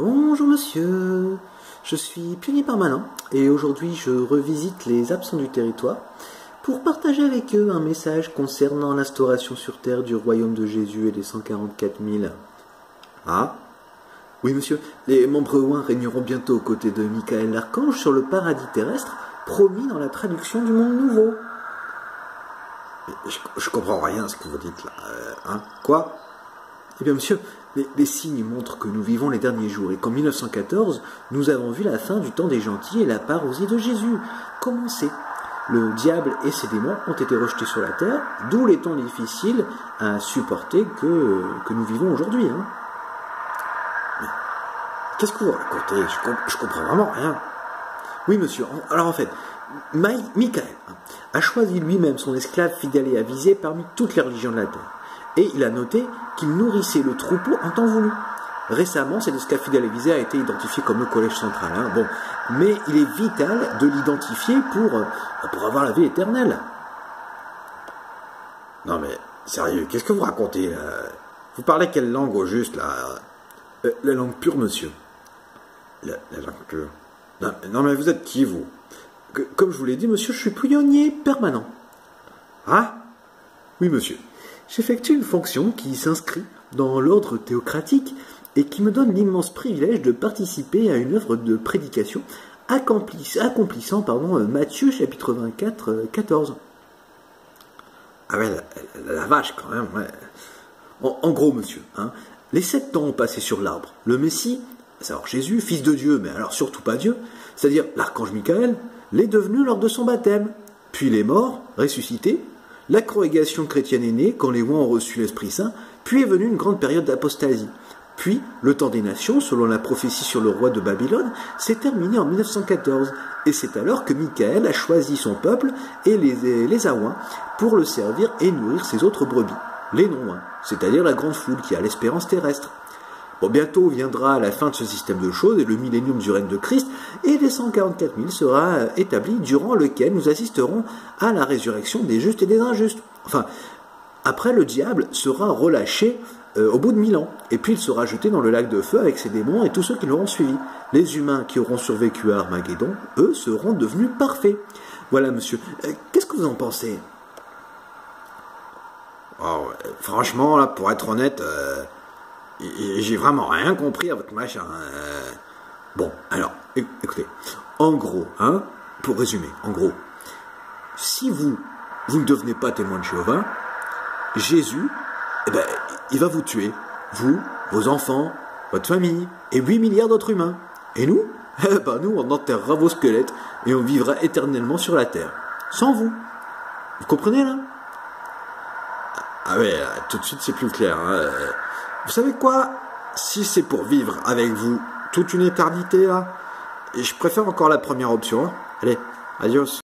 Bonjour monsieur, je suis pionnier permanent et aujourd'hui je revisite les absents du territoire pour partager avec eux un message concernant l'instauration sur terre du royaume de Jésus et des 144 000. Ah? Oui monsieur, les membres ouins régneront bientôt aux côtés de Michael l'archange sur le paradis terrestre promis dans la traduction du monde nouveau. Je comprends rien à ce que vous dites là. Quoi? Eh bien monsieur, les signes montrent que nous vivons les derniers jours et qu'en 1914, nous avons vu la fin du temps des gentils et la parousie de Jésus. Commencer. Le diable et ses démons ont été rejetés sur la terre, d'où les temps difficiles à supporter que nous vivons aujourd'hui. Mais qu'est-ce que vous racontez? Je comprends vraiment rien. Oui monsieur, alors en fait, Michael a choisi lui-même son esclave fidèle et avisé parmi toutes les religions de la terre. Et il a noté qu'il nourrissait le troupeau en temps voulu. Récemment, cet esclave fidèle et avisé a été identifié comme le collège central. Mais il est vital de l'identifier pour avoir la vie éternelle. Non mais, sérieux, qu'est-ce que vous racontez là? Vous parlez quelle langue au juste là? La langue pure, monsieur. La langue pure. Non mais vous êtes qui, vous? Comme je vous l'ai dit, monsieur, je suis pionnier permanent. Ah? Oui, monsieur. J'effectue une fonction qui s'inscrit dans l'ordre théocratique et qui me donne l'immense privilège de participer à une œuvre de prédication accomplissant Matthieu chapitre 24, 14. Ah ouais, la vache quand même, ouais. En gros, monsieur, les 7 temps ont passé sur l'arbre. Le Messie, à savoir Jésus, fils de Dieu, mais alors surtout pas Dieu, c'est-à-dire l'archange Michael, l'est devenu lors de son baptême. Puis il est mort, ressuscité. La corrégation chrétienne est née quand les ouins ont reçu l'Esprit Saint, puis est venue une grande période d'apostasie. Puis, le temps des nations, selon la prophétie sur le roi de Babylone, s'est terminé en 1914, et c'est alors que Michael a choisi son peuple et les Aouins pour le servir et nourrir ses autres brebis, les non-ouins, c'est-à-dire la grande foule qui a l'espérance terrestre. Bon, bientôt viendra la fin de ce système de choses et le millénium du règne de Christ, et les 144 000 sera établi durant lequel nous assisterons à la résurrection des justes et des injustes. Enfin, après le diable sera relâché au bout de 1000 ans, et puis il sera jeté dans le lac de feu avec ses démons et tous ceux qui l'auront suivi. Les humains qui auront survécu à Armageddon, eux, seront devenus parfaits. Voilà, monsieur. Qu'est-ce que vous en pensez? Franchement, là, pour être honnête... j'ai vraiment rien compris à votre machin. Bon, alors, écoutez. En gros, pour résumer, en gros, si vous ne devenez pas témoin de Jéhovah, Jésus, il va vous tuer. Vous, vos enfants, votre famille, et 8 milliards d'autres humains. Et nous? Nous, on enterrera vos squelettes et on vivra éternellement sur la terre. Sans vous. Vous comprenez, là? Ah ouais, tout de suite, c'est plus clair, Vous savez quoi? Si c'est pour vivre avec vous toute une éternité, là, je préfère encore la première option. Allez, adios.